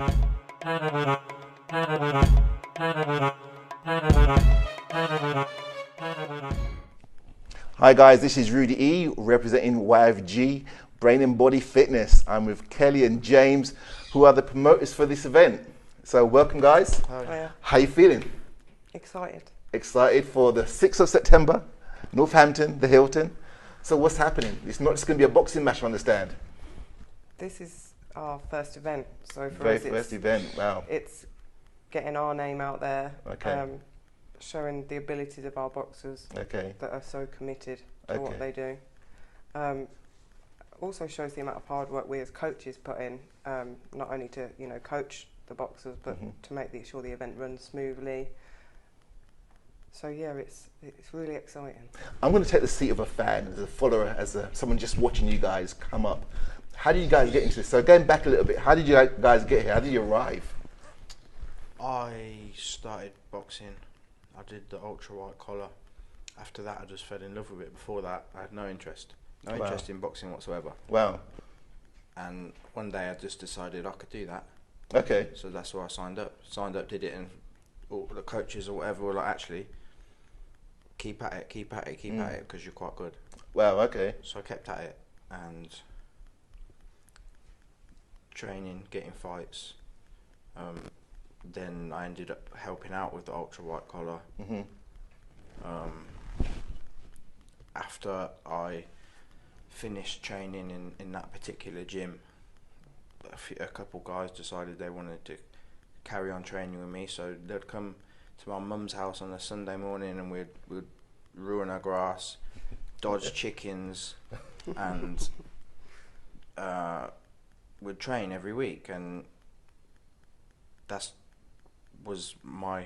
Hi guys, this is Rudy E representing YFG, Brain and Body Fitness. I'm with Kelly and James, who are the promoters for this event. So welcome guys. Hiya. How you feeling? Excited. Excited for the 6th of September, Northampton, the Hilton. So what's happening? It's not just going to be a boxing match, I understand. This is our first event, so for Very us first event, wow. it's getting our name out there, Okay. showing the abilities of our boxers Okay. that are so committed to what they do. Also shows the amount of hard work we as coaches put in, not only to coach the boxers, but to make sure the event runs smoothly. So yeah, it's really exciting. I'm going to take the seat of a fan, as a follower, as someone just watching you guys come up. How did you guys get into this? So going back a little bit, how did you guys get here? How did you arrive? I started boxing. I did the ultra white collar. After that, I just fell in love with it. Before that, I had no interest. No interest in boxing whatsoever. Wow. And one day I just decided I could do that. Okay. So that's why I signed up. Did it, and all the coaches or whatever were like, actually, keep at it, because you're quite good. Wow, okay. So I kept at it and training, getting fights. Then I ended up helping out with the ultra white collar. After I finished training in that particular gym, a couple guys decided they wanted to carry on training with me, so they'd come to my mum's house on a Sunday morning and we'd ruin our grass, dodge chickens, and we'd train every week, and that was my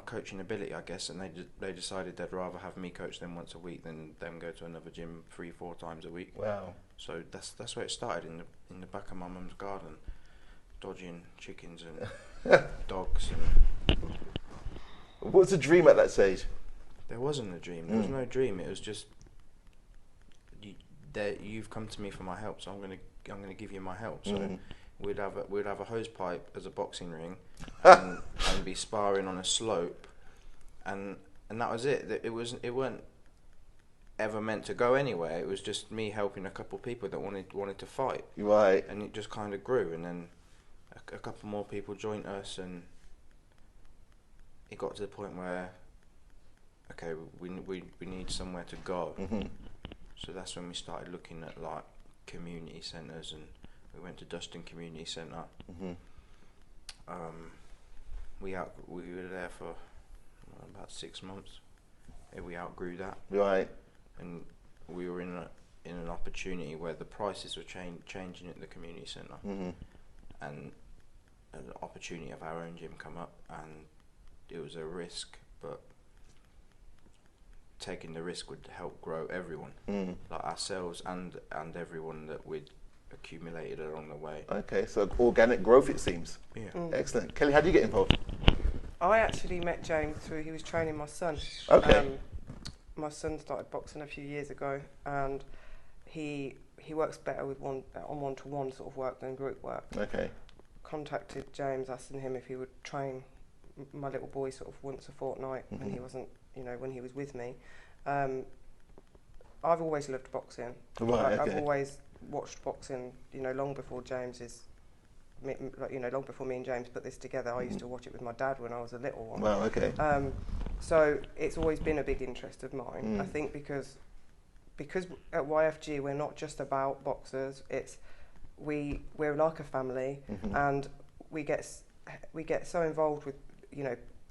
coaching ability, I guess. And they decided they'd rather have me coach them once a week than them go to another gym 3-4 times a week. Wow. So that's where it started, in the back of my mum's garden, dodging chickens and dogs. And what was the dream at that stage? there wasn't a dream. There was no dream. It was just you've come to me for my help, so I'm gonna give you my help. So we'd have a hose pipe as a boxing ring, and be sparring on a slope, and that was it. It weren't ever meant to go anywhere. It was just me helping a couple of people that wanted to fight. Right. And it just kind of grew, and then a couple more people joined us, and it got to the point where, okay, we need somewhere to go. So that's when we started looking at like community centres, and we went to Dustin Community Centre. We were there for about 6 months. We outgrew that. Right. And we were in an opportunity where the prices were changing at the community centre, and an opportunity of our own gym come up, and it was a risk, but taking the risk would help grow everyone, like ourselves and everyone that we'd accumulated along the way. Okay, so organic growth, it seems. Yeah. Excellent. Kelly, how did you get involved? I actually met James through, he was training my son. Okay. My son started boxing a few years ago, and he works better with one-to-one sort of work than group work. Okay. Contacted James, asking him if he would train my little boy sort of once a fortnight when he wasn't, when he was with me. I've always loved boxing. Right. I've Okay. always watched boxing, long before long before me and James put this together. I used to watch it with my dad when I was a little one. Wow. Okay. So it's always been a big interest of mine. I think because at YFG we're not just about boxers. We're like a family, and we get so involved with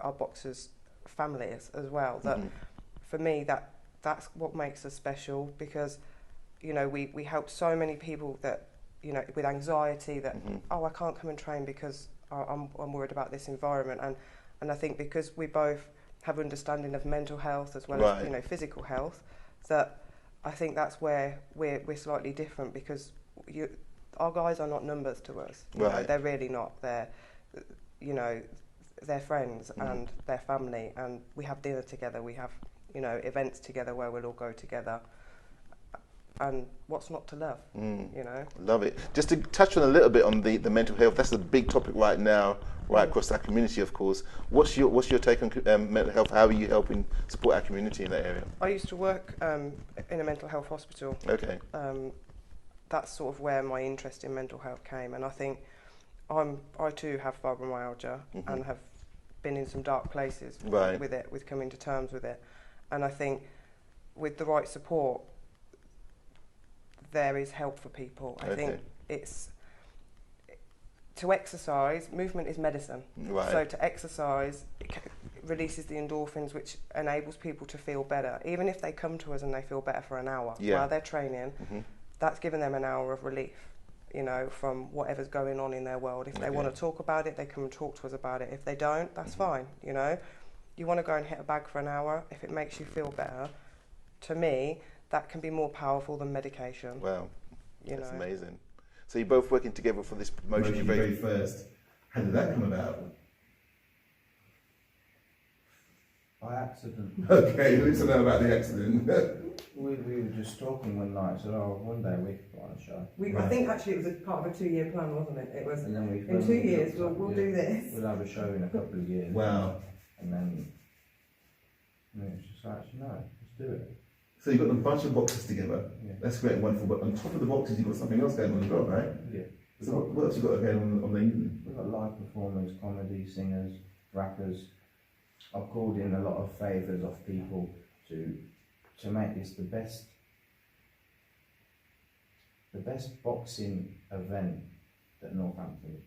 our boxers' families as well. That for me that's what makes us special, because we help so many people that with anxiety that I can't come and train because I'm worried about this environment, and I think because we both have understanding of mental health as well as physical health, that I think that's where we're slightly different, because our guys are not numbers to us. They're really not. They're friends and they're family, and we have dinner together. We have events together where we'll all go together. and what's not to love, you know? Love it. Just to touch on a little bit on the mental health, that's a big topic right now, right across our community, of course. What's your take on mental health? How are you helping support our community in that area? I used to work in a mental health hospital. Okay. That's sort of where my interest in mental health came, and I think I too have fibromyalgia and have been in some dark places with it, with coming to terms with it. And I think with the right support, there is help for people. I think it's to exercise. Movement is medicine. Right. So to exercise, it releases the endorphins, which enables people to feel better. Even if they come to us and they feel better for an hour while they're training, that's given them an hour of relief, you know, from whatever's going on in their world. If they want to talk about it, they come and talk to us about it. If they don't, that's fine, you know. You want to go and hit a bag for an hour, if it makes you feel better, to me, that can be more powerful than medication. Wow, you that's know. amazing. So you're both working together for this promotion you very first. How did that come about? By accident. Okay, who needs to know about the accident? We were just talking one night, said, oh, one day we could put on a show. I think actually it was a part of a 2-year plan, wasn't it? It was, And then we in 2 years we'll do this. We'll have a show in a couple of years. Wow. And then it was just like, no, let's do it. So you've got a bunch of boxes together. Yeah. That's great and wonderful. But on top of the boxes, you've got something else going on as well, right? Yeah. So what else you got going on the evening? We've got live performers, comedy, singers, rappers. I've called in a lot of favours off people to make this the best boxing event that Northampton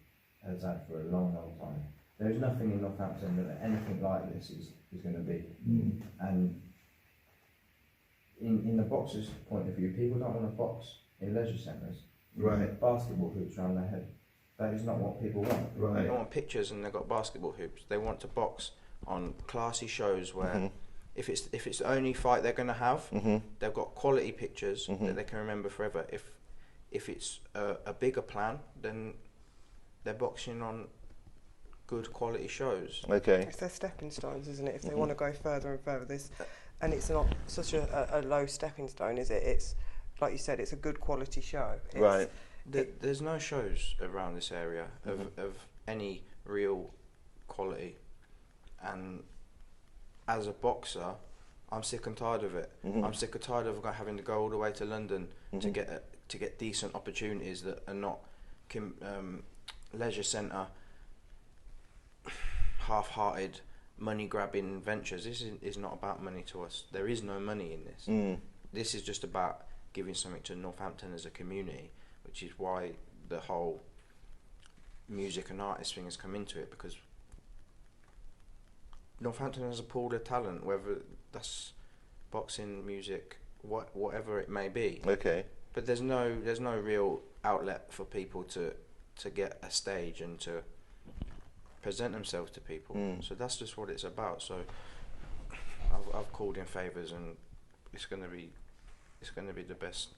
has had for a long, long time. There is nothing in Northampton that anything like this is going to be. And in the boxer's point of view, people don't want to box in leisure centres. Right. Basketball hoops around their head. That is not what people want. Right. They don't want pictures and they've got basketball hoops. They want to box on classy shows where if it's the only fight they're going to have, they've got quality pictures that they can remember forever. If it's a bigger plan, then they're boxing on good quality shows. Okay. It's their stepping stones, isn't it? If they want to go further and further, and it's not such a low stepping stone, is it? It's like you said, it's a good quality show. Right. There's no shows around this area of any real quality, and as a boxer, I'm sick and tired of it. I'm sick and tired of having to go all the way to London to get decent opportunities that are not leisure centre, half-hearted, money-grabbing ventures. This is not about money to us. There is no money in this. This is just about giving something to Northampton as a community, which is why the whole music and artist thing has come into it, because Northampton has a pool of talent, whether that's boxing, music, whatever it may be. Okay. But there's no real outlet for people to get a stage and to present themselves to people. So that's just what it's about. So I've called in favours, and it's going to be the best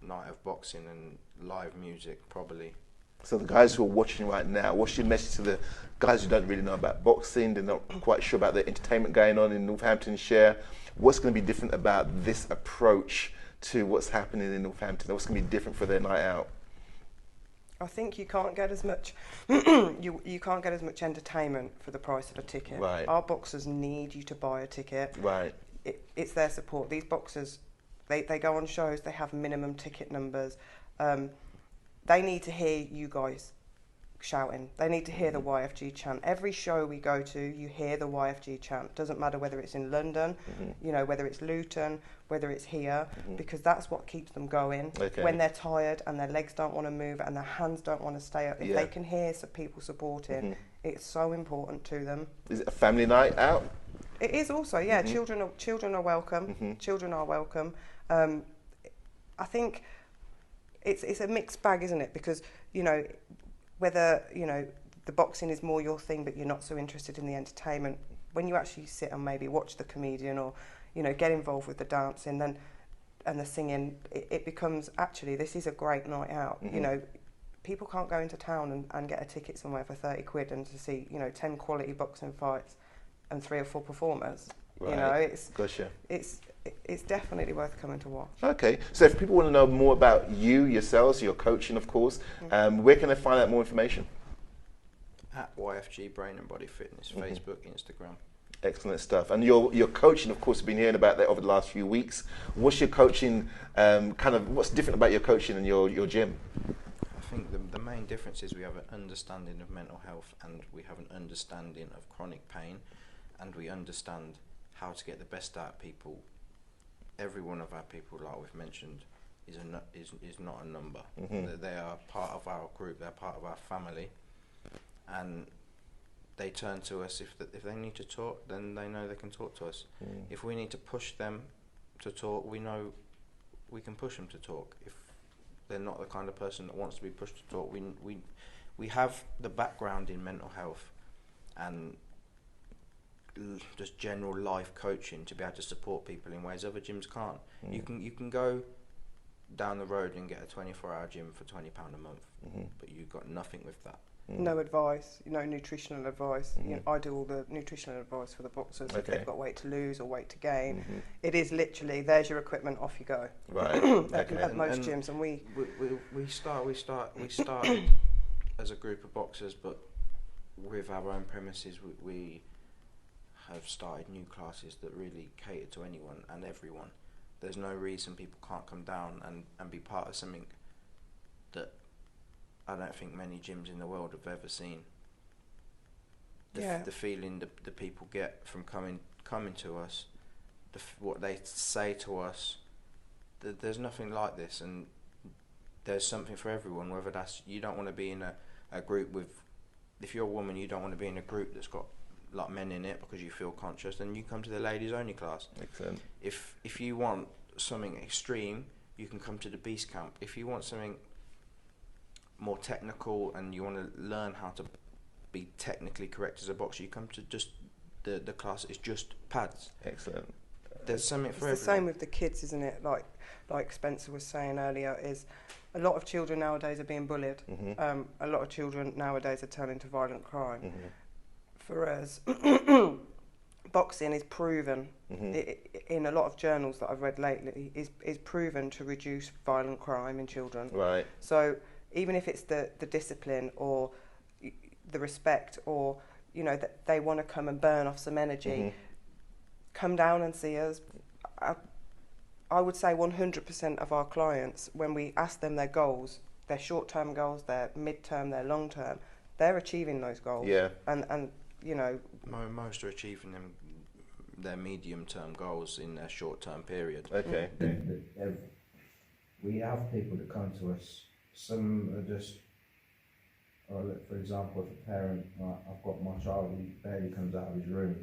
night of boxing and live music probably. So the guys who are watching right now, what's your message to the guys who don't really know about boxing? They're not quite sure about the entertainment going on in Northamptonshire. What's going to be different about this approach to what's happening in Northampton? What's going to be different for their night out? I think you can't get as much you can't get as much entertainment for the price of a ticket. Right. Our boxers need you to buy a ticket. Right. It's their support. These boxers, they go on shows, they have minimum ticket numbers. They need to hear you guys shouting. They need to hear the YFG chant. Every show we go to, you hear the YFG chant. Doesn't matter whether it's in London, you know, whether it's Luton, whether it's here, because that's what keeps them going. Okay. When they're tired and their legs don't want to move and their hands don't want to stay up, if they can hear some people supporting, it's so important to them. Is it a family night out? It is also, yeah. Children are welcome. Children are welcome. I think it's a mixed bag, isn't it? Because, you know, whether, you know, the boxing is more your thing, but you're not so interested in the entertainment, when you actually sit and maybe watch the comedian or, you know, get involved with the dancing and the singing, it becomes, actually, this is a great night out. You know, people can't go into town and get a ticket somewhere for 30 quid and to see, you know, 10 quality boxing fights and 3 or 4 performers. Right. You know, Gotcha. it's it's definitely worth coming to watch. Okay, so if people want to know more about you, yourselves, your coaching, of course, where can they find out more information? At YFG Brain and Body Fitness, Facebook, Instagram. Excellent stuff. And your coaching, of course, we've been hearing about that over the last few weeks. What's your coaching, what's different about your coaching and your gym? I think the main difference is we have an understanding of mental health, and we have an understanding of chronic pain, and we understand how to get the best out of people. Every one of our people, like we've mentioned, is not a number. They are part of our group, they're part of our family, and they turn to us if they need to talk, then they know they can talk to us. If we need to push them to talk, we know we can push them to talk. If they're not the kind of person that wants to be pushed to talk, we have the background in mental health and just general life coaching to be able to support people in ways other gyms can't. You can go down the road and get a 24-hour gym for £20 a month, but you've got nothing with that. No advice, nutritional advice. I do all the nutritional advice for the boxers if they've got weight to lose or weight to gain. It is literally, there's your equipment, off you go. Right. At most gyms, and we started as a group of boxers, but with our own premises, we have started new classes that really cater to anyone and everyone. There's no reason people can't come down and be part of something that I don't think many gyms in the world have ever seen. The feeling the people get from coming to us, what they say to us, there's nothing like this, and there's something for everyone. Whether that's, you don't want to be in a group with, if you're a woman, you don't want to be in a group that's got like men in it because you feel conscious, then you come to the ladies only class. Excellent. If you want something extreme, you can come to the beast camp. If you want something more technical and you want to learn how to be technically correct as a boxer, you come to just the class is just pads. Excellent. There's something for everyone. It's the same with the kids, isn't it? Like Spencer was saying earlier, is a lot of children nowadays are being bullied. A lot of children nowadays are turning to violent crime. For us, boxing is proven in a lot of journals that I've read lately is proven to reduce violent crime in children. Right. So even if it's the discipline or the respect, or that they want to come and burn off some energy, come down and see us. I would say 100% of our clients, when we ask them their goals, their short-term goals, their mid-term, their long-term, they're achieving those goals. Yeah. And most are achieving their medium-term goals in their short-term period. Okay. We have people that come to us. Some are just, for example, if a parent, I've got my child who barely comes out of his room,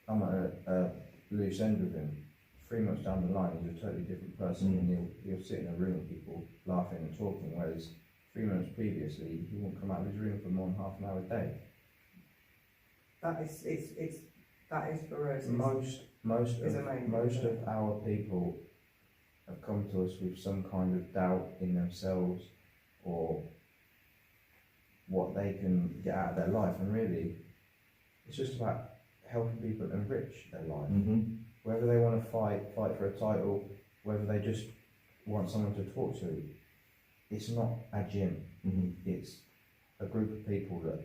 I'm at a loose end with him. 3 months down the line, he's a totally different person, and he'll sit in a room with people laughing and talking, whereas 3 months previously, he wouldn't come out of his room for more than half an hour a day. that is for us. Most of our people have come to us with some kind of doubt in themselves or what they can get out of their life, and really it's just about helping people enrich their life. Whether they want to fight for a title, whether they just want someone to talk to, it's not a gym. It's a group of people that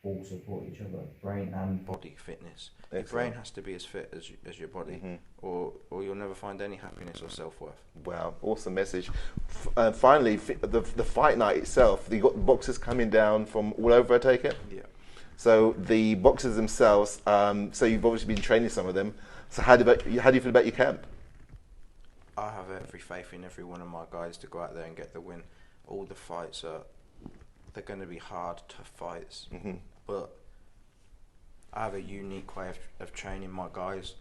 all support each other, brain and body fitness. Excellent. Your brain has to be as fit as your body, or you'll never find any happiness or self-worth. Wow, awesome message. Finally, the fight night itself, you got boxers coming down from all over, I take it? Yeah. So the boxers themselves, so you've obviously been training some of them, so how do you feel about your camp? I have every faith in every one of my guys to go out there and get the win. All the fights they're going to be hard, tough fights, but I have a unique way of training my guys.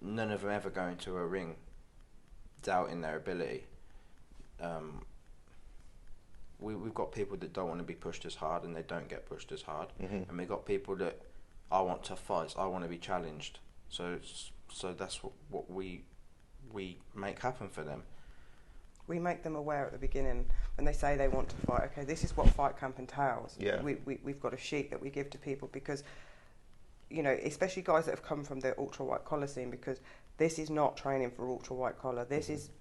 None of them ever go into a ring doubting their ability. We've got people that don't want to be pushed as hard, and they don't get pushed as hard, and we've got people that, I want tough fights, I want to be challenged. So that's what we make happen for them. We make them aware at the beginning when they say they want to fight. Okay, this is what fight camp entails. Yeah. We've got a sheet that we give to people because you know, especially guys that have come from the ultra white collar scene, because this is not training for ultra white collar. This is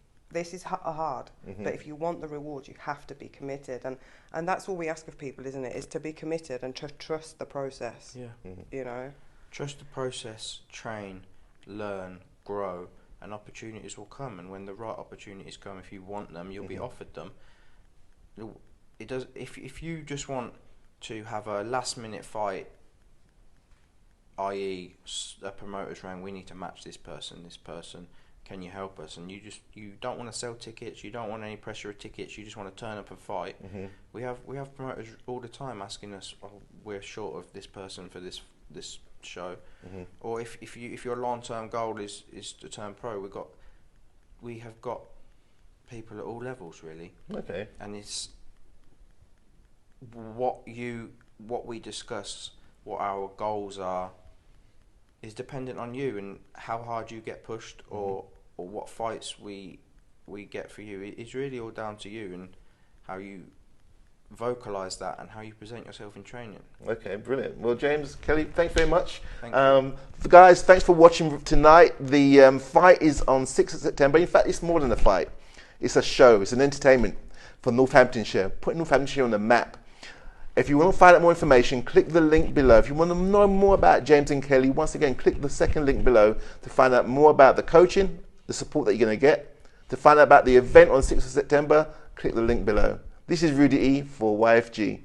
hard, but if you want the rewards, you have to be committed, and that's all we ask of people, isn't it? Is to be committed and to trust the process. Yeah. You know, trust the process, train, learn, grow, and opportunities will come. And when the right opportunities come, if you want them, you'll be offered them. It does. If you just want to have a last minute fight, i.e. a promoter's round, we need to match this person, can you help us? And you don't want to sell tickets, you don't want any pressure of tickets, you just want to turn up and fight. We have promoters all the time asking us, oh, we're short of this person for this show. Or if your long-term goal is to turn pro, we have got people at all levels, really. Okay. And it's what we discuss, what our goals are, is dependent on you and how hard you get pushed, or what fights we get for you. It's really all down to you and how you vocalise that and how you present yourself in training. Okay, brilliant. Well, James, Kelly, thanks very much. Thank you. Guys, thanks for watching tonight. The fight is on 6th of September. In fact, it's more than a fight. It's a show. It's an entertainment for Northamptonshire. Putting Northamptonshire on the map. If you want to find out more information, click the link below. If you want to know more about James and Kelly, once again, click the second link below to find out more about the coaching, the support that you're going to get. To find out about the event on 6th of September, click the link below. This is Rudy E for YFG.